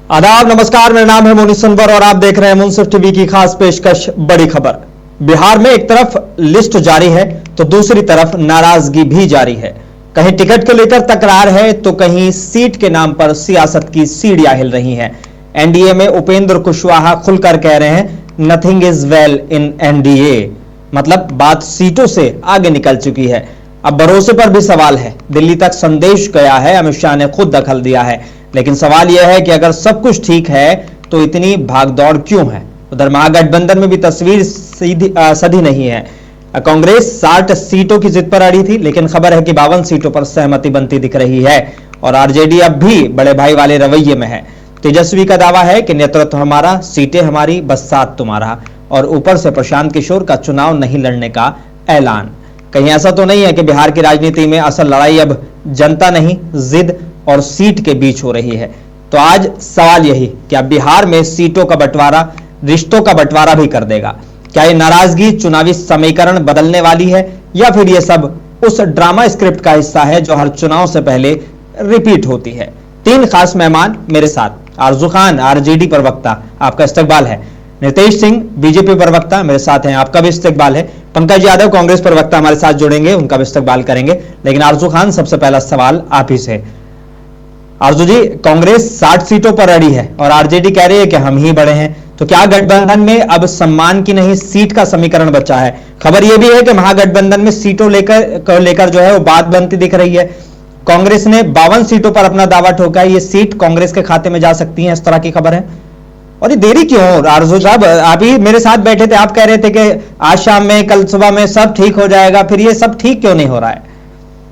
आदाब, नमस्कार। मेरा नाम है मोनी सुनवर और आप देख रहे हैं मुंसिफ टीवी की खास पेशकश बड़ी खबर। बिहार में एक तरफ लिस्ट जारी है तो दूसरी तरफ नाराजगी भी जारी है। कहीं टिकट को लेकर तकरार है तो कहीं सीट के नाम पर सियासत की सीढ़ियां हिल रही हैं। एनडीए में उपेंद्र कुशवाहा खुलकर कह रहे हैं nothing is well in NDA, मतलब बात सीटों से आगे निकल चुकी है। अब भरोसे पर भी सवाल है। दिल्ली तक संदेश गया है, अमित शाह ने खुद दखल दिया है, लेकिन सवाल यह है कि अगर सब कुछ ठीक है तो इतनी भागदौड़ क्यों है। उधर महागठबंधन में भी तस्वीर सधी नहीं है। कांग्रेस 60 सीटों की जिद पर अड़ी थी, लेकिन खबर है कि 52 सीटों पर सहमति बनती दिख रही है और आरजेडी अब भी बड़े भाई वाले रवैये में है। तेजस्वी का दावा है कि नेतृत्व हमारा, सीटें हमारी, बस साथ तुम्हारा, और ऊपर से प्रशांत किशोर का चुनाव नहीं लड़ने का ऐलान। कहीं ऐसा तो नहीं है कि बिहार की राजनीति में असल लड़ाई अब जनता नहीं, जिद और सीट के बीच हो रही है। तो आज सवाल यही कि अब बिहार में सीटों का बंटवारा रिश्तों का बंटवारा भी कर देगा। क्या ये नाराजगी चुनावी समीकरण बदलने वाली है या फिर ये सब उस ड्रामा स्क्रिप्ट का हिस्सा है जो हर चुनाव से पहले रिपीट होती है। 3 खास मेहमान मेरे साथ। आरजू खान, आरजेडी प्रवक्ता, आपका इस्तकबाल है। नितेश सिंह, बीजेपी प्रवक्ता, मेरे साथ हैं, आपका भी इस्तकबाल है। पंकज यादव, कांग्रेस प्रवक्ता, हमारे साथ जुड़ेंगे, उनका भी इस्तकबाल करेंगे। लेकिन आरजू खान, सबसे पहला सवाल आप ही से। आरजू जी, कांग्रेस 60 सीटों पर अड़ी है और आरजेडी कह रही है कि हम ही बड़े हैं, तो क्या गठबंधन में अब सम्मान की नहीं सीट का समीकरण बचा है? खबर यह भी है कि महागठबंधन में सीटों लेकर जो है वो बात बनती दिख रही है। कांग्रेस ने 52 सीटों पर अपना दावा ठोका है, ये सीट कांग्रेस के खाते में जा सकती है, इस तरह की खबर है। और ये देरी क्यों? आरजू साहब, आप ही मेरे साथ बैठे थे, आप कह रहे थे कि आज शाम में, कल सुबह में सब ठीक हो जाएगा, फिर ये सब ठीक क्यों नहीं हो रहा है?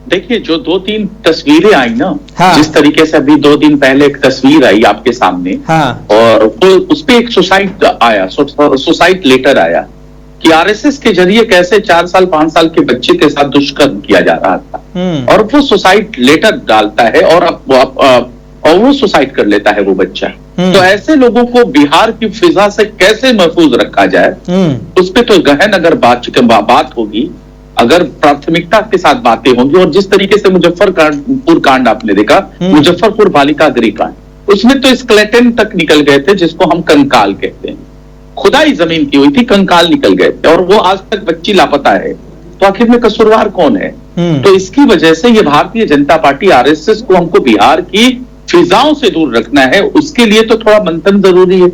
देखिए, जो 2-3 तस्वीरें आई ना, हाँ। जिस तरीके से अभी 2 दिन पहले एक तस्वीर आई आपके सामने, हाँ। और तो उस पे एक सुसाइड लेटर आया कि आरएसएस के जरिए कैसे 4 साल 5 साल के बच्चे के साथ दुष्कर्म किया जा रहा था, और वो सुसाइड लेटर डालता है और वो सुसाइड कर लेता है वो बच्चा। तो ऐसे लोगों को बिहार की फिजा से कैसे महफूज रखा जाए, उस पे तो गहन अगर बात होगी, अगर प्राथमिकता के साथ बातें होंगी। और जिस तरीके से मुजफ्फरपुर कांड आपने देखा, मुजफ्फरपुर बालिका गृह कांड, उसमें तो स्केलेटन तक निकल गए थे, जिसको हम कंकाल कहते हैं। खुदाई जमीन की हुई थी, कंकाल निकल गए थे, और वो आज तक बच्ची लापता है। तो आखिर में कसूरवार कौन है? तो इसकी वजह से ये भारतीय जनता पार्टी, आरएसएस को हमको बिहार की फिजाओं से दूर रखना है। उसके लिए तो थोड़ा मंथन जरूरी है।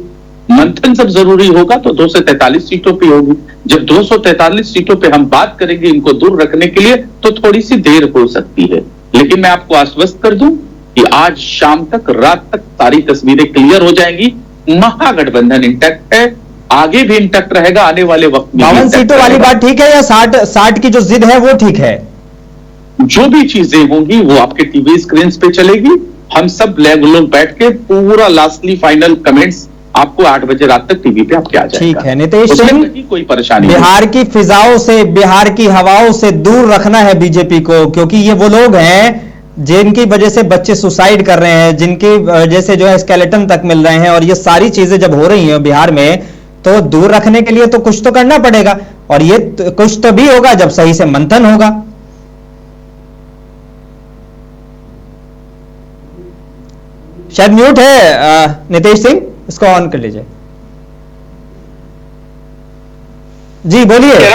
मंथन जब जरूरी होगा तो 243 सीटों पे होगी। जब 243 सीटों पे हम बात करेंगे इनको दूर रखने के लिए, तो थोड़ी सी देर हो सकती है। लेकिन मैं आपको आश्वस्त कर दूं कि आज शाम तक, रात तक सारी तस्वीरें क्लियर हो जाएंगी। महागठबंधन इंटैक्ट है, आगे भी इंटैक्ट रहेगा, आने वाले वक्त में। 52 सीटों वाली बात ठीक है या 60 की जो जिद है वो ठीक है? जो भी चीजें होंगी वो आपके टीवी स्क्रीन पे चलेगी। हम सब लोग बैठ के पूरा लास्टली फाइनल कमेंट्स आपको 8 बजे रात तक टीवी पे आपके आ जाएगा। ठीक है नितेश सिंह, कोई परेशानी बिहार की फिजाओं से, बिहार की हवाओं से दूर रखना है बीजेपी को, क्योंकि ये वो लोग हैं जिनकी वजह से बच्चे सुसाइड कर रहे हैं, जिनकी वजह से जो है स्केलेटन तक मिल रहे हैं, और ये सारी चीजें जब हो रही हैं बिहार में, तो दूर रखने के लिए तो कुछ तो करना पड़ेगा, और ये कुछ तो भी होगा जब सही से मंथन होगा। शायद म्यूट है नितेश सिंह, इसको ऑन कर लीजिए। जी बोलिए।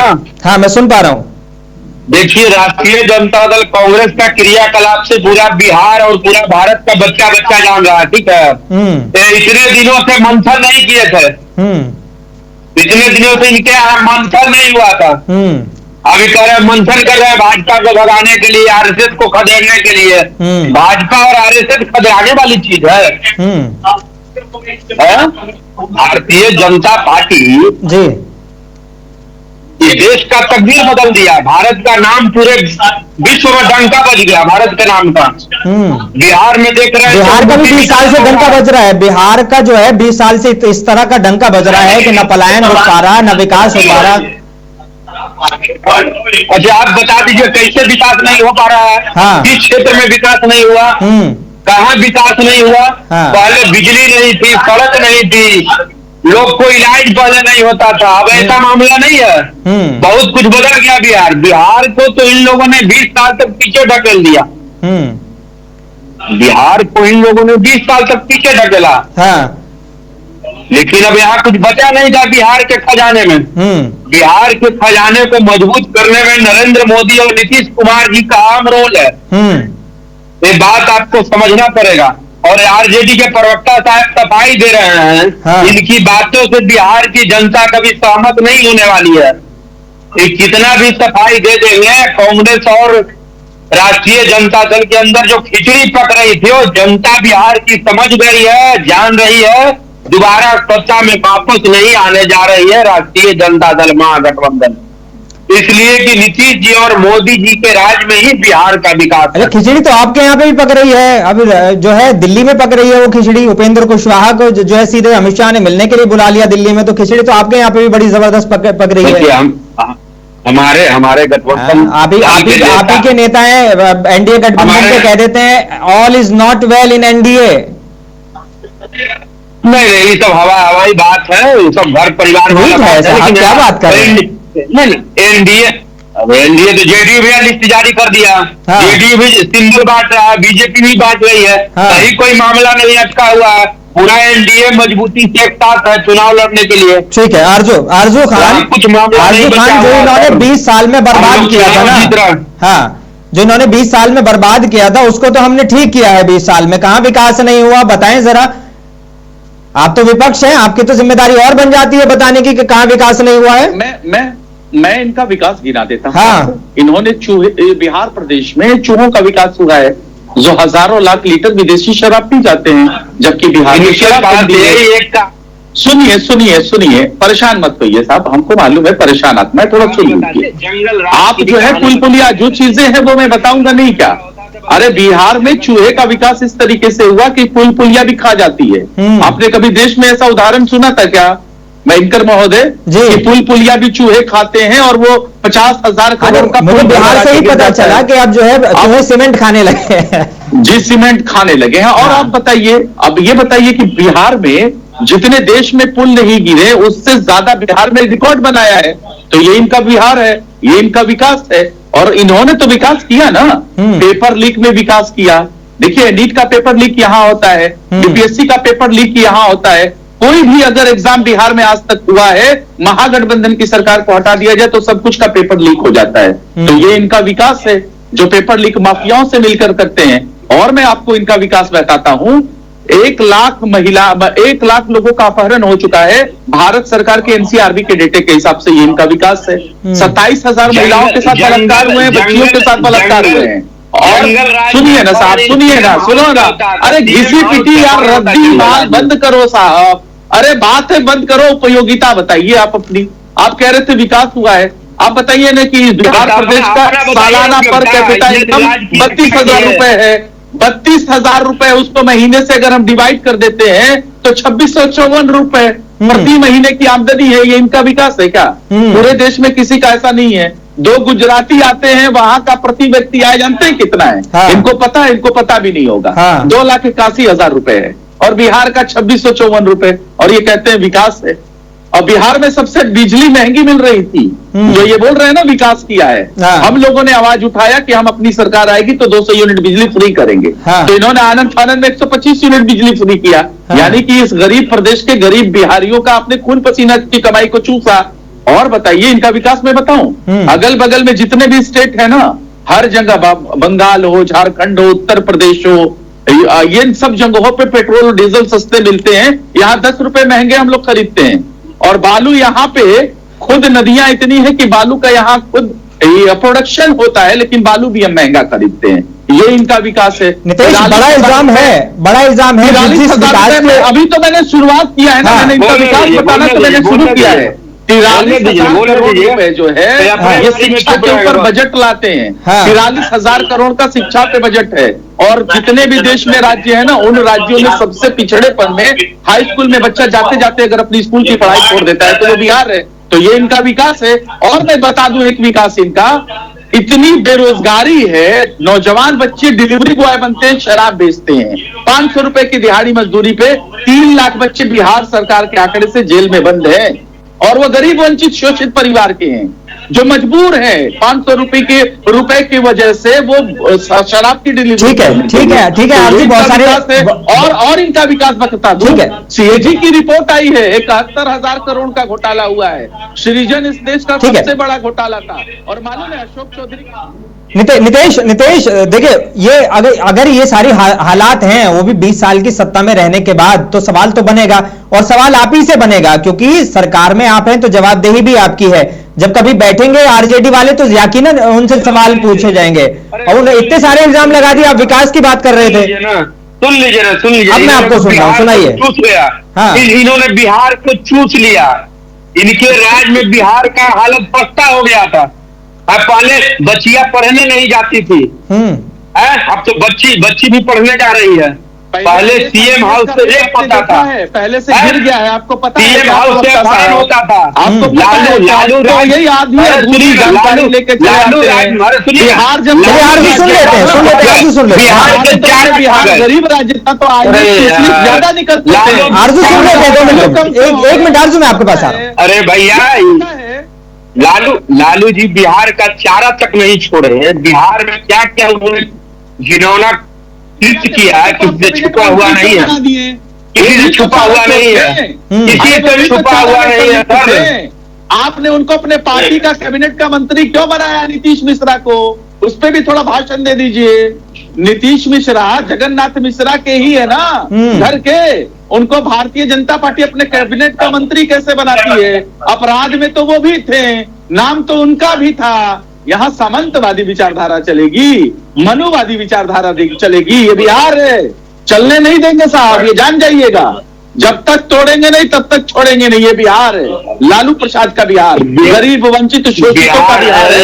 हाँ, मैं सुन पा रहा हूं। देखिए, राष्ट्रीय जनता दल कांग्रेस का क्रियाकलाप से पूरा बिहार और पूरा भारत का बच्चा बच्चा जान रहा है, ठीक है। इतने दिनों से मंथन नहीं किए थे, इतने दिनों से इनके यहाँ मंथन नहीं हुआ था। अभी कह रहे मंथन कर रहे हैं भाजपा को भगाने के लिए, आरएसएस को खदेड़ने के लिए। भाजपा और आरएसएस खदेड़ने वाली चीज है? भारतीय जनता पार्टी जी ये देश का तकदीर बदल दिया। भारत का नाम पूरे विश्व में डंका बज गया, भारत के नाम का। बिहार में देख रहे हैं, बिहार का भी 20 साल से डंका बज रहा है। बिहार का जो है 20 साल से इस तरह का डंका बज रहा है कि न पलायन हो पा रहा, न विकास हो पा रहा। अच्छा, आप बता दीजिए कैसे विकास नहीं हो पा रहा है? हाँ। किस क्षेत्र में विकास नहीं हुआ? कहाँ विकास नहीं हुआ? हाँ। पहले बिजली नहीं थी, सड़क नहीं थी, लोग को इलाज पहले नहीं होता था। अब ऐसा मामला नहीं है। बहुत कुछ बदल गया बिहार। बिहार को तो इन लोगों ने 20 साल तक पीछे ढकेल दिया। बिहार को इन लोगों ने 20 साल तक पीछे ढकेला। हाँ। लेकिन अब यहाँ कुछ बचा नहीं था बिहार के खजाने में। बिहार के खजाने को मजबूत करने में नरेंद्र मोदी और नीतीश कुमार जी का अहम रोल है। ये बात आपको समझना पड़ेगा। और आरजेडी के प्रवक्ता साहब सफाई दे रहे हैं। हाँ। इनकी बातों से बिहार की जनता कभी सहमत नहीं होने वाली है। ये कितना भी सफाई दे देंगे, कांग्रेस और राष्ट्रीय जनता दल के अंदर जो खिचड़ी पक रही थी वो जनता बिहार की समझ गई है, जान रही है। दोबारा सत्ता में वापस नहीं आने जा रही है राष्ट्रीय जनता दल महागठबंधन, इसलिए कि नीतीश जी और मोदी जी के राज में ही बिहार का विकास है। खिचड़ी तो आपके यहाँ पे भी पक रही है, अभी जो है दिल्ली में पक रही है वो खिचड़ी। उपेंद्र कुशवाहा को जो है सीधे अमित शाह ने मिलने के लिए बुला लिया दिल्ली में, तो खिचड़ी तो आपके यहाँ पे भी बड़ी जबरदस्त पक रही है। हमारे गठबंधन आप ही के नेता हैं, एनडीए गठबंधन के कह देते हैं all is not well in NDA. नहीं, ये सब हवाई बात है, ये सब घर परिवार है। क्या बात कर रहे हैं? नहीं, एनडीए तो जेडीयू भी लिस्ट जारी कर दिया। हाँ। जेडीयू भी सिंबल बांट रहा है, बीजेपी भी बांट रही है। हाँ। कहीं कोई मामला नहीं अटका हुआ है, पूरा एनडीए मजबूती से एक साथ है चुनाव लड़ने के लिए। ठीक है। आरजू खान जो इन्होंने 20 साल में बर्बाद किया था ना, हाँ, जो इन्होंने 20 साल में बर्बाद किया था उसको तो हमने ठीक किया है। 20 साल में कहां विकास नहीं हुआ, बताएं जरा। आप तो विपक्ष हैं, आपकी तो जिम्मेदारी और बन जाती है बताने की कि कहां विकास नहीं हुआ है। मैं इनका विकास गिना देता हूं। हाँ। इन्होंने बिहार प्रदेश में चूहों का विकास हुआ है, जो हजारों लाख लीटर विदेशी शराब पी जाते हैं, जबकि बिहार में शराब सुनिए, परेशान मत होइए साहब, हमको मालूम है परेशान आप, मैं थोड़ा सुनिए। आप जो है पुलिया जो चीजें हैं वो मैं बताऊंगा नहीं क्या। अरे बिहार में चूहे का विकास इस तरीके से हुआ कि पुलिया भी खा जाती है। आपने कभी देश में ऐसा उदाहरण सुना था क्या मयंकर महोदय कि पुलिया भी चूहे खाते हैं और वो 50,000 करोड़ का। मुझे बिहार से ही पता चला कि अब जो है चूहे सीमेंट खाने लगे हैं। जी, सीमेंट खाने लगे हैं। और आप बताइए, अब ये बताइए कि बिहार में जितने देश में पुल नहीं गिरे उससे ज्यादा बिहार में रिकॉर्ड बनाया है, तो ये इनका बिहार है, ये इनका विकास है। और इन्होंने तो विकास किया ना, पेपर लीक में विकास किया। देखिए, नीट का पेपर लीक यहां होता है, यूपीएससी का पेपर लीक यहां होता है। कोई भी अगर एग्जाम बिहार में आज तक हुआ है, महागठबंधन की सरकार को हटा दिया जाए तो सब कुछ का पेपर लीक हो जाता है। तो ये इनका विकास है जो पेपर लीक माफियाओं से मिलकर करते हैं। और मैं आपको इनका विकास बताता हूं। 1 लाख लोगों का अपहरण हो चुका है भारत सरकार के एनसीआरबी के डेटे के हिसाब से, ये इनका विकास है। 27,000 महिलाओं के साथ बलात्कार हुए हैं, बच्चियों के साथ बलात्कार हुए हैं। और सुनिए ना साहब, सुनो ना। अरे घिसी पिटी यार, रद्दी माल बंद करो साहब। अरे बात है बंद करो, उपयोगिता बताइए आप अपनी। आप कह रहे थे विकास हुआ है, आप बताइए ना कि बिहार प्रदेश का सालाना पर कैपिटा इनकम 32,000 रुपए है। 32,000 रुपए उसको महीने से अगर हम डिवाइड कर देते हैं तो 2654 रुपए प्रति महीने की आमदनी है। ये इनका विकास है क्या? पूरे देश में किसी का ऐसा नहीं है। 2 गुजराती आते हैं, वहां का प्रति व्यक्ति आय जानते हैं कितना है? हाँ। इनको पता है? इनको पता भी नहीं होगा। हाँ। 2,81,000 रुपए है और बिहार का 2654 रुपए, और ये कहते हैं विकास है। और बिहार में सबसे बिजली महंगी मिल रही थी, जो ये बोल रहे हैं ना विकास किया है। हाँ। हम लोगों ने आवाज उठाया कि हम अपनी सरकार आएगी तो 200 यूनिट बिजली फ्री करेंगे। हाँ। तो इन्होंने आनंद फानंद में 125 यूनिट बिजली फ्री किया। हाँ। यानी कि इस गरीब प्रदेश के गरीब बिहारियों का अपने खून पसीना की कमाई को चूसा। और बताइए इनका विकास मैं बताऊं, अगल बगल में जितने भी स्टेट है ना, हर जगह बंगाल हो, झारखंड हो, उत्तर प्रदेश हो, ये सब जगहों पे पेट्रोल और डीजल सस्ते मिलते हैं। यहाँ 10 रुपए महंगे हम लोग खरीदते हैं। और बालू यहाँ पे खुद नदियां इतनी है कि बालू का यहाँ खुद प्रोडक्शन होता है, लेकिन बालू भी हम महंगा खरीदते हैं। ये इनका विकास है। नीतीश, बड़ा इल्जाम है 43,000 रुपए। अभी तो मैंने शुरुआत किया है ना, मैंने इनका विकास बताना तो मैंने शुरू किया है। 43,000 करोड़ रुपए जो है ये शिक्षा के ऊपर बजट लाते हैं। 43,000 करोड़ का शिक्षा पे बजट है। और जितने भी देश में राज्य है ना, उन राज्यों में सबसे पिछड़ेपन में हाई स्कूल में बच्चा जाते जाते अगर अपनी स्कूल की पढ़ाई छोड़ देता है तो वो बिहार है। तो ये इनका विकास है। और मैं बता दूं एक विकास इनका, इतनी बेरोजगारी है, नौजवान बच्चे डिलीवरी बॉय बनते हैं, शराब बेचते हैं। 500 रुपए की दिहाड़ी मजदूरी पे 3 लाख बच्चे बिहार सरकार के आंकड़े से जेल में बंद हैं। और वो गरीब वंचित शोषित परिवार के हैं। जो मजबूर है 500 रुपए की वजह से वो शराब की डिलीवरी। ठीक है आप बहुत सारे और इनका विकास बता दूं, सीएजी की रिपोर्ट आई है 71,000 करोड़ का घोटाला हुआ है। सृजन इस देश का सबसे बड़ा घोटाला था। और मालूम है अशोक चौधरी नितेश देखिए, ये अगर ये सारी हालात हैं, वो भी 20 साल की सत्ता में रहने के बाद, तो सवाल तो बनेगा, और सवाल आप ही से बनेगा, क्योंकि सरकार में आप हैं तो जवाबदेही भी आपकी है। जब कभी बैठेंगे आरजेडी वाले तो यकीनन उनसे सवाल पूछे जाएंगे। और उन्हें इतने सारे इल्जाम लगा दिए। आप विकास की बात कर रहे थे, सुन लीजिए अब मैं आपको सुन रहा हूँ, सुनाइए। चूस गया। हाँ। इन्होंने बिहार को चूस लिया। इनके राज में बिहार का हालत पस्ता हो गया था। पहले बच्चियां पढ़ने नहीं जाती थी, अब तो बच्ची भी पढ़ने जा रही है। पहले सीएम हाउस से रेप होता था, पहले से गिर गया है, आपको पता है। सीएम हाउस से फाइन होता था। आपको लालू यही आदमी है, पूरी जानकारी लेके बिहार जब बिहार गरीब राज्य था तो आज ज्यादा निकलते थे। आरजू सुन लेते हैं, 1 मिनट आरजू, मैं आपके पास आ रहा हूँ। अरे भैया, लालू जी बिहार का चारा तक नहीं छोड़े हैं। बिहार में क्या क्या उन्होंने घिनौना कृत्य किया है, किसी से छुपा हुआ नहीं है, किसी से छुपा हुआ नहीं है, किसी से छुपा हुआ नहीं है। सर, आपने उनको अपने पार्टी का कैबिनेट का मंत्री क्यों बनाया नीतीश मिश्रा को? उस पर भी थोड़ा भाषण दे दीजिए। नीतीश मिश्रा जगन्नाथ मिश्रा के ही है ना, घर के। उनको भारतीय जनता पार्टी अपने कैबिनेट का मंत्री कैसे बनाती है? अपराध में तो वो भी थे, नाम तो उनका भी था। यहाँ सामंतवादी विचारधारा चलेगी, मनुवादी विचारधारा चलेगी। ये बिहार है, चलने नहीं देंगे साहब, ये जान जाइएगा। जब तक तोड़ेंगे नहीं तब तक छोड़ेंगे नहीं। ये बिहार है, लालू प्रसाद का बिहार, गरीब वंचित शोषितों का बिहार है।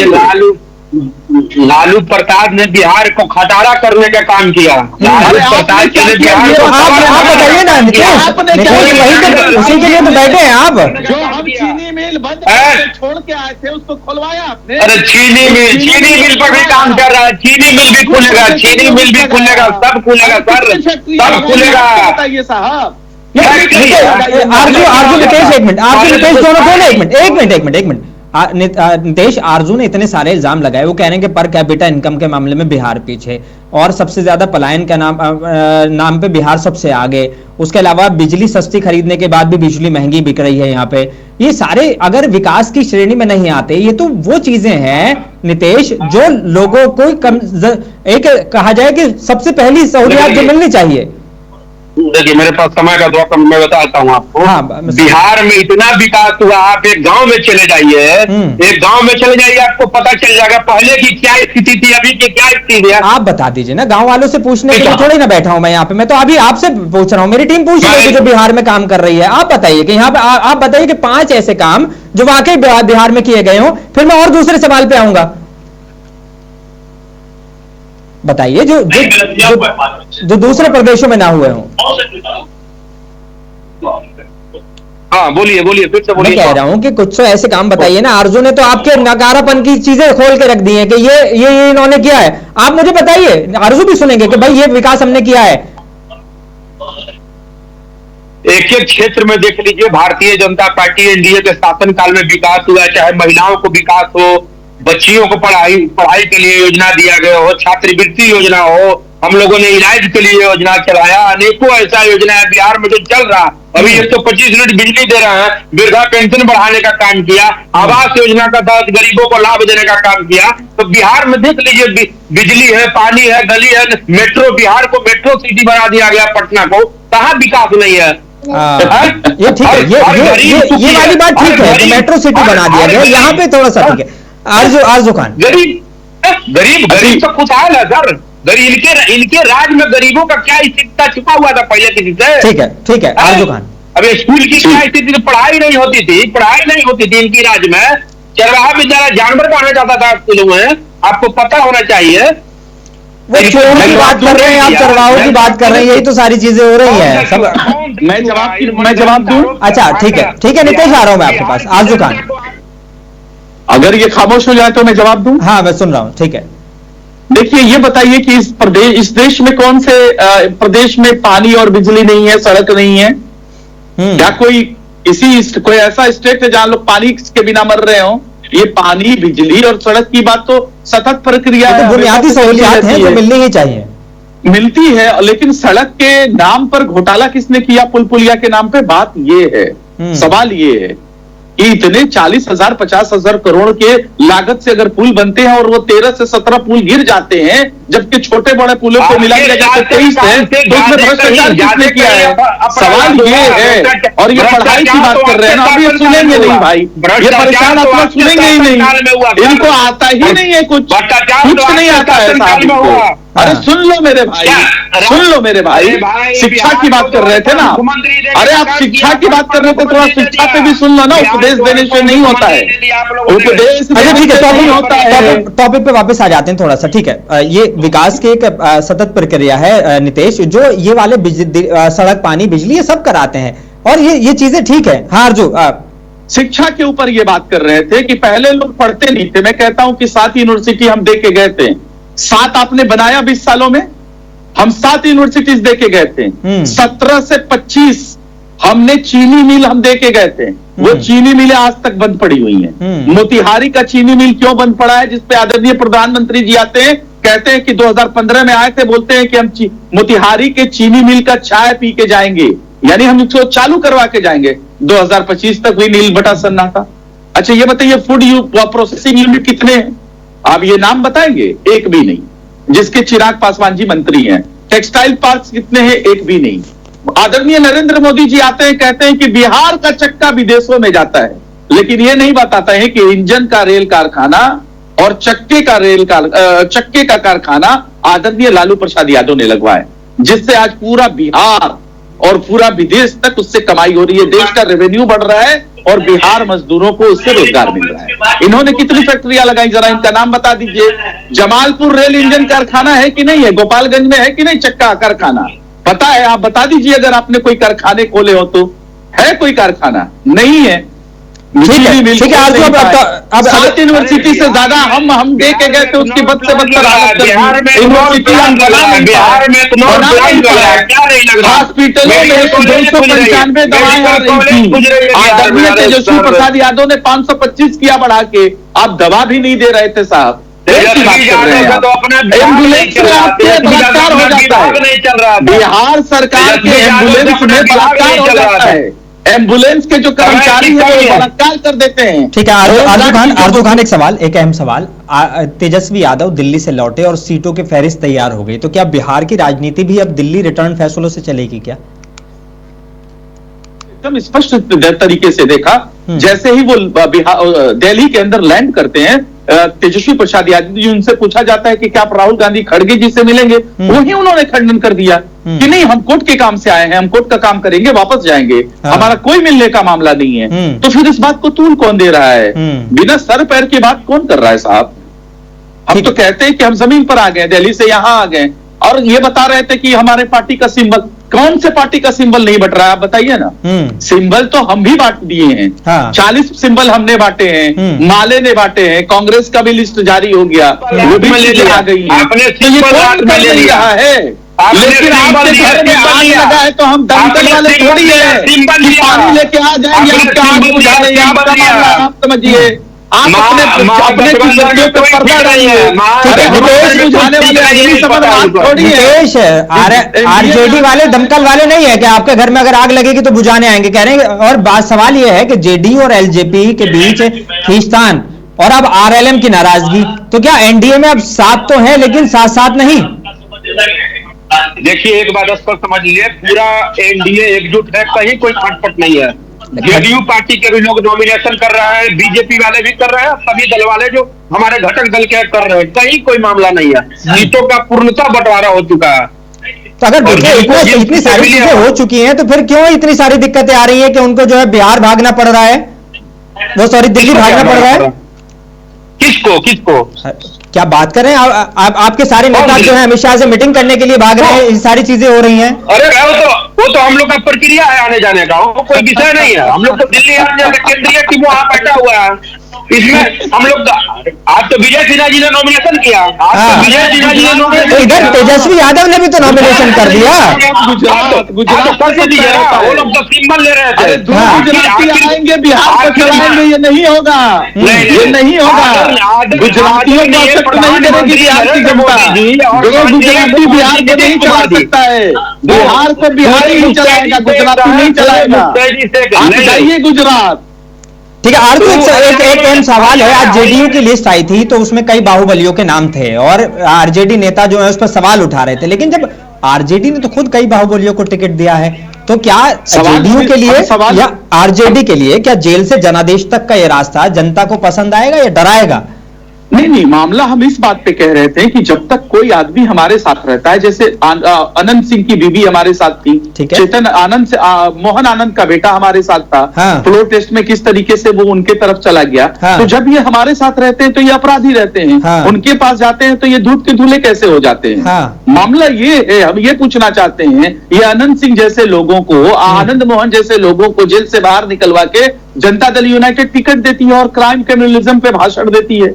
लालू प्रसाद ने बिहार को खटारा करने का काम किया। लालू प्रसाद ने बिहार को आप बताइए ना नितेश, उसी के लिए तो बैठे हैं आप। जो हम चीनी मिल बंद छोड़ के आए थे उसको खुलवाया आपने। अरे चीनी मिल पर भी काम कर रहा है। चीनी मिल भी खुलेगा, चीनी मिल भी खुलेगा, सब खुलेगा सर, सब खुलेगा। बताइए साहब। आरजू नितेश, 1 मिनट, आरजू नितेश दोनों बोले, 1 मिनट। नितेश, आरजू ने इतने सारे इल्जाम लगाए। वो कह रहे हैं कि पर कैपिटा इनकम के मामले में बिहार पीछे, और सबसे ज्यादा पलायन का नाम पे बिहार सबसे आगे। उसके अलावा बिजली सस्ती खरीदने के बाद भी बिजली महंगी बिक रही है यहाँ पे। ये सारे अगर विकास की श्रेणी में नहीं आते, ये तो वो चीजें हैं नितेश जो लोगों को एक कहा जाए कि सबसे पहली सहूलियत जो मिलनी चाहिए। देखिए, मेरे पास समय का थोड़ा कम, मैं बताता हूँ आपको। हाँ, बिहार में इतना विकास हुआ, आप एक गांव में चले जाइए, आपको पता चल जाएगा पहले की क्या स्थिति थी, अभी की क्या स्थिति है। आप बता दीजिए ना, गांव वालों से पूछने के लिए थोड़ी ना बैठा हूं मैं यहाँ पे। मैं तो अभी आपसे पूछ रहा हूँ, मेरी टीम पूछ रही है जो बिहार में काम कर रही है। आप बताइए कि यहाँ पे आप बताइए कि 5 ऐसे काम जो वाकई बिहार में किए गए हों, फिर मैं और दूसरे सवाल पे आऊंगा। बताइए जो दूसरे प्रदेशों में ना हुए हों। हाँ, बोलिए फिर से बोलिए। मैं कह रहा हूं कि कुछ तो ऐसे काम बताइए ना। आरजू ने तो आपके नकारापन की चीजें खोल के रख दी हैं कि ये इन्होंने किया है। आप मुझे बताइए, आरजू भी सुनेंगे कि भाई ये विकास हमने किया है। एक क्षेत्र में देख लीजिए, भारतीय जनता पार्टी एनडीए के शासनकाल में विकास हुआ, चाहे महिलाओं को विकास हो, बच्चियों को पढ़ाई के लिए योजना दिया गया हो, छात्रवृत्ति योजना हो, हम लोगों ने इलाज के लिए योजना चलाया। अनेकों ऐसा योजना है बिहार में जो चल रहा। अभी 125 यूनिट बिजली दे रहे हैं, वृद्धा पेंशन बढ़ाने का काम किया, आवास योजना का तहत गरीबों को लाभ देने का काम किया। तो बिहार में देख लीजिए, बिजली है, पानी है, गली है, मेट्रो, बिहार को मेट्रो सिटी बना दिया गया, पटना को। कहाँ विकास नहीं है? ये ठीक है, ये वाली बात ठीक है कि मेट्रो सिटी बना दिया गया। यहाँ पे थोड़ा सा ठीक है। आरजू खान, गरीब तो खुशहाल है सर। इनके राज में गरीबों का क्या स्थिति छुपा हुआ था पहले किसी से? ठीक है आरजू खान। अब स्कूल की क्या स्थिति? पढ़ाई नहीं होती थी इनकी राज में। चरवाहा बेचारा जानवर माना जाता था स्कूलों में, आपको पता होना चाहिए। वो चोरों की बात कर रहे हैं, आप चरवाहों की बात कर रहे हैं, यही तो सारी चीजें हो रही है सब। मैं जवाब दूं? अच्छा ठीक है नितेश, आ रहा हूं मैं आपके पास। आरजू खान, अगर ये खामोश हो जाए तो मैं जवाब दूं? हाँ, मैं सुन रहा हूं। ठीक है, देखिए, ये बताइए कि इस देश में कौन से प्रदेश में पानी और बिजली नहीं है, सड़क नहीं है? क्या कोई ऐसा स्टेट है जहां लोग पानी के बिना मर रहे हो? ये पानी, बिजली और सड़क की बात तो सतत प्रक्रिया है, बुनियादी सहूलियात हैं जो मिलनी ही चाहिए, मिलती है। लेकिन सड़क के नाम पर घोटाला किसने किया? पुलिया के नाम पे। बात ये है, सवाल ये है कि इतने 40,000 50,000 करोड़ के लागत से अगर पुल बनते हैं और वो 13 से 17 पुल गिर जाते हैं, जबकि छोटे बड़े पुलों को मिला दिया जाए 23 है, तो उसमें भ्रष्टाचार किसने किया है? सवाल ये है। और ये पढ़ाई की बात कर रहे हैं ना, अब ये सुनेंगे नहीं भाई, ये परेशान आप लोग सुनेंगे ही नहीं, इनको आता ही नहीं है, कुछ नहीं आता है साहब इनको। अरे सुन लो मेरे भाई, सुन लो मेरे भाई, शिक्षा की बात कर रहे थे ना, अरे आप शिक्षा की बात कर रहे थे, थोड़ा शिक्षा पे भी सुन लो ना। उपदेश देने से नहीं होता है, उपदेश ठीक है। टॉपिक पे वापस आ जाते हैं थोड़ा सा, ठीक है। ये विकास की एक सतत प्रक्रिया है नितेश, जो ये वाले सड़क, पानी, बिजली, ये सब कराते हैं और ये चीजें ठीक है। हाँ अर्जु, शिक्षा के ऊपर ये बात कर रहे थे कि पहले लोग पढ़ते नहीं थे। मैं कहता हूं कि 7 यूनिवर्सिटी हम दे के गए थे। 7 आपने बनाया 20 सालों में, हम 7 यूनिवर्सिटीज दे के गए थे। 17 से 25 हमने चीनी मिल हम दे के गए थे, वो चीनी मिलें आज तक बंद पड़ी हुई हैं। मोतिहारी का चीनी मिल क्यों बंद पड़ा है? जिसपे आदरणीय प्रधानमंत्री जी आते हैं, कहते हैं कि 2015 में आए थे, बोलते हैं कि हम मोतिहारी के चीनी मिल का चाय पी के जाएंगे, यानी हम इसको चालू करवा के जाएंगे। 2025 तक हुई नील बटा सन्नाटा। अच्छा ये बताइए, फूड प्रोसेसिंग यूनिट कितने हैं? आप ये नाम बताएंगे? एक भी नहीं, जिसके चिराग पासवान जी मंत्री हैं। टेक्सटाइल पार्क्स कितने हैं? एक भी नहीं। आदरणीय नरेंद्र मोदी जी आते हैं, कहते हैं कि बिहार का चक्का विदेशों में जाता है, लेकिन ये नहीं बताता है कि इंजन का रेल कारखाना और चक्के का कारखाना आदरणीय लालू प्रसाद यादव ने लगवाया, जिससे आज पूरा बिहार और पूरा विदेश तक उससे कमाई हो रही है। देश का रेवेन्यू बढ़ रहा है और बिहार मजदूरों को उससे रोजगार मिल रहा है। इन्होंने कितनी फैक्ट्रियां लगाई, जरा इनका नाम बता दीजिए। जमालपुर रेल इंजन कारखाना है कि नहीं है? गोपालगंज में है कि नहीं चक्का कारखाना? पता है? आप बता दीजिए अगर आपने कोई कारखाने खोले हो तो। है कोई कारखाना? नहीं है। ठीक है। अब 7 यूनिवर्सिटी से ज्यादा हम दे के गए थे, उसकी बद से बदतर हालत यूनिवर्सिटी हम बना नहीं पाए। हॉस्पिटलों में 295 दवाएं आ रही थी, आदरणीय तेजस्वी प्रसाद यादव ने 525 किया बढ़ा के, आप दवा भी नहीं दे रहे थे साहब। एम्बुलेंस में आपके बलात्कार हो जाता है, बिहार सरकार के एम्बुलेंस में बलात्कार हो जाता है। एम्बुलेंस के जो कर्मचारी हैं वो बलात्कार कर देते हैं। ठीक है। आरजू खान एक अहम सवाल, तेजस्वी यादव दिल्ली से लौटे और सीटों की फहरिस्त तैयार हो गई, तो क्या बिहार की राजनीति भी अब दिल्ली रिटर्न फैसलों से चलेगी क्या? एकदम स्पष्ट तरीके से देखा, जैसे ही वो दिल्ली के अंदर लैंड करते हैं, तेजस्वी प्रसाद यादव जी, उनसे पूछा जाता है कि क्या आप राहुल गांधी खड़गे जी से मिलेंगे? वही उन्होंने खंडन कर दिया कि नहीं, हम कोर्ट के काम से आए हैं, हम कोर्ट का काम करेंगे, वापस जाएंगे, हमारा कोई मिलने का मामला नहीं है। तो फिर इस बात को तूल कौन दे रहा है? बिना सर पैर की बात कौन कर रहा है साहब? हम तो कहते हैं कि हम जमीन पर आ गए, दिल्ली से यहां आ गए, और ये बता रहे थे कि हमारे पार्टी का सिंबल, कौन से पार्टी का सिंबल नहीं बट रहा है? आप बताइए ना। सिंबल तो हम भी बांट दिए हैं। 40 सिंबल हमने बांटे हैं, माले ने बांटे हैं, कांग्रेस का भी लिस्ट जारी हो गया, वो भी आ गई है। तो ये कौन कर नहीं रहा है? लेकिन आपके घर में आग लगा है तो हम दमकल वाले थोड़ी है कि पानी लेके आ जाएंगे, आपका आग बुझा रहे हैं, आपका मामला आप समझिए। आप अपने चीजों पे पर्दा नहीं है। आरजेडी वाले दमकल वाले नहीं है कि आपके घर में अगर आग लगेगी तो बुझाने आएंगे, कह रहे हैं। और बात सवाल यह है कि जेडीयू और एलजेपी के बीच खींचतान और अब आरएलएम की नाराजगी, तो क्या एनडीए में अब साथ तो है लेकिन साथ साथ नहीं? देखिए एक बात स्पष्ट समझ लीजिए, पूरा एनडीए एकजुट है, कहीं कोई खटपट नहीं है। जेडीयू पार्टी के भी लोग नॉमिनेशन कर रहे हैं, बीजेपी वाले भी कर रहे हैं, सभी दल वाले जो हमारे घटक दल के कर रहे हैं, कहीं कोई मामला नहीं है। सीटों का पूर्णतः बंटवारा हो चुका है। तो अगर देखिए इतनी सारी चीजें हो चुकी हैं, तो फिर क्यों इतनी सारी दिक्कतें आ रही है कि उनको जो है बिहार भागना पड़ रहा है, वो सॉरी दिल्ली भागना पड़ रहा है? किसको क्या बात कर रहे हैं आपके सारे नेता जो है अमित शाह से मीटिंग करने के लिए भाग रहे हैं, ये सारी चीजें हो रही हैं। अरे वो तो हम लोग का प्रक्रिया है आने जाने का, वो कोई विषय नहीं है। हम लोग तो दिल्ली केंद्रीय टीम वहां बैठा हुआ है, इसमें हम लोग आज तो विजय सिन्हा जी ने नॉमिनेशन किया, आज तो विजय सिन्हा जी ने नॉमिनेशन, इधर तेजस्वी यादव ने भी तो नॉमिनेशन कर दिया। गुजरात कर दीजिए, वो लोग तो सिंबल ले रहे थे। गुजराती आएंगे बिहार को चलाएंगे, ये नहीं होगा, ये नहीं होगा। गुजरातियों को एक्सेप्ट नहीं करेगी बिहार की जनता, गुजराती बिहार को नहीं चला सकता है, बिहार को बिहार ही नहीं चलाएगा, गुजराती नहीं चलाएगा। आप जाइए गुजरात। ठीक है आरजू, एक अहम सवाल है। आज जेडीयू की लिस्ट आई थी तो उसमें कई बाहुबलियों के नाम थे और आरजेडी नेता जो है उस पर सवाल उठा रहे थे, लेकिन जब आरजेडी ने तो खुद कई बाहुबलियों को टिकट दिया है, तो क्या जेडीयू के लिए या आरजेडी के लिए क्या जेल से जनादेश तक का ये रास्ता जनता को पसंद आएगा या डराएगा? नहीं, मामला हम इस बात पे कह रहे थे कि जब तक कोई आदमी हमारे साथ रहता है, जैसे अनंत सिंह की बीवी हमारे साथ थी, चेतन आनंद से मोहन आनंद का बेटा हमारे साथ था, फ्लोर टेस्ट में किस तरीके से वो उनके तरफ चला गया, तो जब ये हमारे साथ रहते हैं तो ये अपराधी रहते हैं, उनके पास जाते हैं तो ये दूध के दूल्हे कैसे हो जाते हैं? मामला ये है, हम ये पूछना चाहते हैं, ये अनंत सिंह जैसे लोगों को, आनंद मोहन जैसे लोगों को जेल से बाहर निकलवा के जनता दल यूनाइटेड टिकट देती है और क्राइम क्रिमिनलिज्म पे भाषण देती है।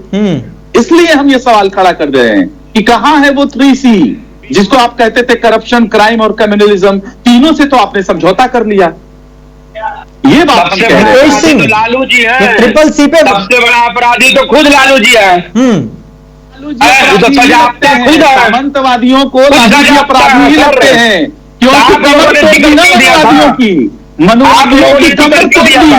इसलिए हम ये सवाल खड़ा कर दे रहे हैं कि कहां है वो 3C जिसको आप कहते थे, करप्शन, क्राइम और क्रिमिनलिज्म, तीनों से तो आपने समझौता कर लिया। ये बात हम कह रहे हैं। तो लालू जी है, ट्रिपल सी पे सबसे बड़ा अपराधी तो खुद लालू जी है। सामंतवादियों को अपराधी ही लगते हैं, क्योंकि अपराधियों की, मनुवादियों की कमर तोड़ दी,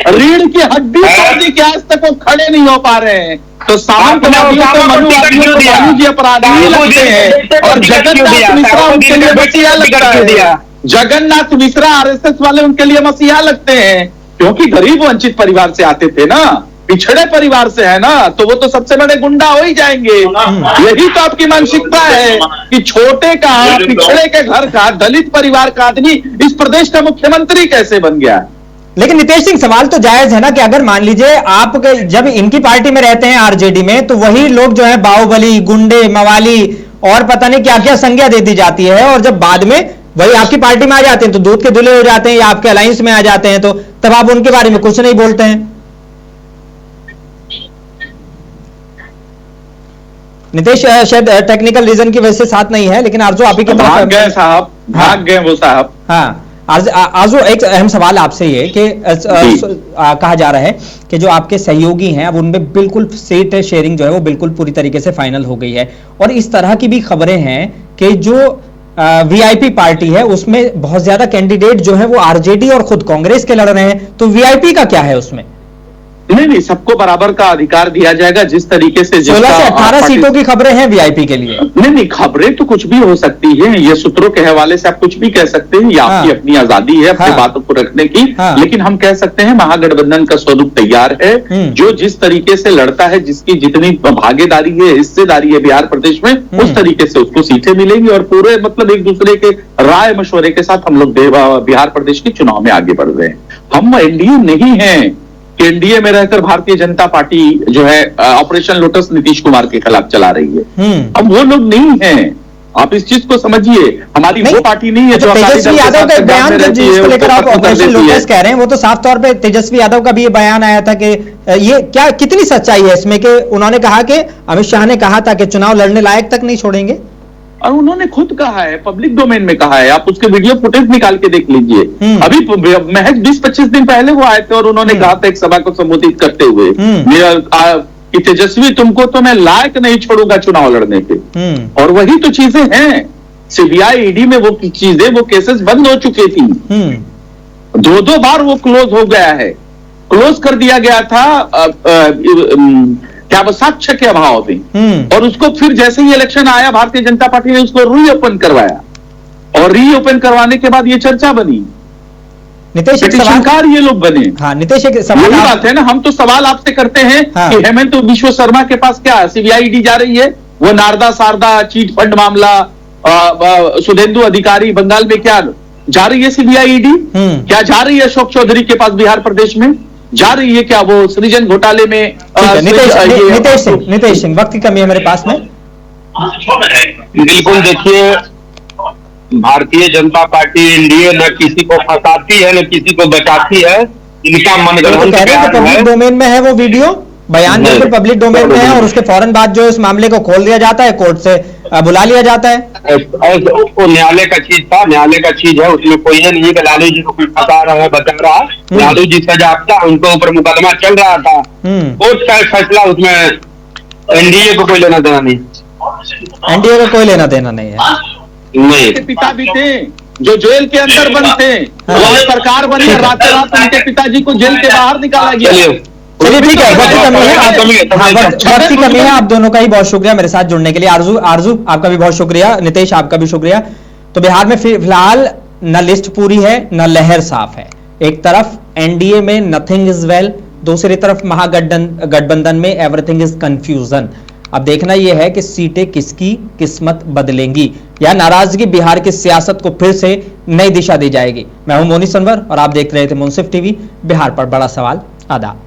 रीढ़ की हड्डी तोड़ दी कि आज तक वो खड़े नहीं हो पा रहे हैं। तो सामंतवादियों को, मनुवादियों को लालू जी अपराधी ही लगते हैं और जगन्नाथ मिश्रा उनके लिए मसीहा लगता है। जगन्नाथ मिश्रा आरएसएस वाले उनके लिए मसीहा लगते हैं, क्योंकि गरीब वंचित परिवार से आते थे ना, पिछड़े परिवार से है ना, तो वो तो सबसे बड़े गुंडा हो ही जाएंगे। यही तो आपकी मानसिकता है कि छोटे का, पिछड़े के घर का, दलित परिवार का आदमी इस प्रदेश का मुख्यमंत्री कैसे बन गया? लेकिन नितेश सिंह, सवाल तो जायज है ना कि अगर मान लीजिए आप जब इनकी पार्टी में रहते हैं आरजेडी में, तो वही लोग जो है बाहुबली, गुंडे, मवाली और पता नहीं क्या क्या संज्ञा दे दी जाती है, और जब बाद में वही आपकी पार्टी में आ जाते हैं तो दूध के दूल्हे हो जाते हैं या आपके अलायंस में आ जाते हैं, तो तब आप उनके बारे में कुछ नहीं बोलते हैं। नितेश शायद टेक्निकल रीजन की वजह से साथ नहीं है, लेकिन आरजू आप ही की भाग गए साहब, भाग गए वो साहब। हाँ आरजू, एक अहम सवाल आपसे ये कि कहा जा रहा है कि जो आपके सहयोगी हैं अब उनमें बिल्कुल सीट शेयरिंग जो है वो बिल्कुल पूरी तरीके से फाइनल हो गई है, और इस तरह की भी खबरें हैं कि जो वीआईपी पार्टी है उसमें बहुत ज्यादा कैंडिडेट जो है वो आरजेडी और खुद कांग्रेस के लड़ रहे हैं, तो वीआईपी का क्या है उसमें? नहीं, सबको बराबर का अधिकार दिया जाएगा जिस तरीके से 16 से 18 सीटों की खबरें हैं वीआईपी के लिए। नहीं, खबरें तो कुछ भी हो सकती है, ये सूत्रों के हवाले से आप कुछ भी कह सकते हैं, ये आपकी अपनी आजादी है अपनी बातों को रखने की, लेकिन हम कह सकते हैं महागठबंधन का स्वरूप तैयार है, जो जिस तरीके से लड़ता है, जिसकी जितनी भागीदारी है, हिस्सेदारी है बिहार प्रदेश में, उस तरीके से उसको सीटें मिलेंगी और पूरे मतलब एक दूसरे के राय मशवरे के साथ हम लोग बिहार प्रदेश के चुनाव में आगे बढ़ रहे हैं। हम एनडीए नहीं है कि एनडीए में रहकर भारतीय जनता पार्टी जो है ऑपरेशन लोटस नीतीश कुमार के खिलाफ चला रही है। अब वो लोग नहीं हैं, आप इस चीज को समझिए, हमारी वो पार्टी नहीं है जो तेजस्वी यादव का बयान जिसको लेकर आप ऑपरेशन लोटस कह रहे हैं, वो तो साफ तौर पे तेजस्वी यादव का भी ये बयान आया था कि ये क्या, कितनी सच्चाई है इसमें कि उन्होंने कहा कि अमित शाह ने कहा था कि चुनाव लड़ने लायक तक नहीं छोड़ेंगे, और उन्होंने खुद कहा है, पब्लिक डोमेन में कहा है, आप उसके वीडियो फुटेज निकाल के देख लीजिए। अभी महज 20-25 दिन पहले वो आए थे और उन्होंने कहा था एक सभा को संबोधित करते हुए कि तेजस्वी तुमको तो मैं लायक नहीं छोड़ूंगा चुनाव लड़ने के, और वही तो चीजें हैं। सीबीआई ईडी में वो चीजें, वो केसेस बंद हो चुकी थी, 2-2 बार वो क्लोज हो गया है, क्लोज कर दिया गया था क्या वो साक्ष्य के अभाव में, और उसको फिर जैसे ही इलेक्शन आया भारतीय जनता पार्टी ने उसको रीओपन करवाया, और रीओपन करवाने के बाद ये चर्चा बनी, नितेश पिटीशनकार ये लोग बने। हाँ नितेश, एक सवाल बात है ना, हम तो सवाल आपसे करते हैं कि हेमंत विश्व शर्मा के पास क्या सीबीआई ईडी जा रही है, वो नारदा सारदा चीट फंड मामला, सुधेंदु अधिकारी बंगाल में क्या जा रही है सीबीआई ईडी, क्या जा रही है अशोक चौधरी के पास बिहार प्रदेश में जा रही है, क्या वो सृजन घोटाले में? नितेश सिंह, वक्त की कमी है मेरे पास में। बिल्कुल, देखिए भारतीय जनता पार्टी एनडीए न किसी को फंसाती है न किसी को बचाती है, इनका मनगढ़ंत पब्लिक डोमेन में है वो वीडियो, बयान बिल्कुल पब्लिक डोमेन में है और उसके फौरन बाद जो इस मामले को खोल दिया जाता है, कोर्ट से बुला लिया जाता है। वो न्यायालय का चीज था, न्यायालय का चीज है, उसमें कोई ये नहीं है कि लालू जी को कोई फंसा रहा है, बता रहा है। लालू जी सजायाफ्ता, उनको ऊपर मुकदमा चल रहा था, कोर्ट का फैसला, उसमें एनडीए को कोई लेना देना नहीं। एनडीए को कोई लेना देना नहीं है। नहीं, पिता भी थे जो जेल के अंदर बंद थे, सरकार बनी, रात रात उनके पिताजी को जेल के बाहर निकाला गया। चलिए ठीक है, वक्त की कमी है, वक्त की कमी है। आप दोनों का ही बहुत शुक्रिया मेरे साथ जुड़ने के लिए। आरजू आपका भी बहुत शुक्रिया, नितेश आपका भी शुक्रिया। तो बिहार में फिलहाल न लिस्ट पूरी है न लहर साफ है। एक तरफ एनडीए में नथिंग इज वेल, दूसरी तरफ महागठबंधन में एवरीथिंग इज कंफ्यूजन। अब देखना यह है कि सीटें किसकी किस्मत बदलेंगी या नाराजगी बिहार की सियासत को फिर से नई दिशा दी जाएगी। मैं हूं मोनी सनवर और आप देख रहे थे मुंसिफ टीवी। बिहार पर बड़ा सवाल। आदाब।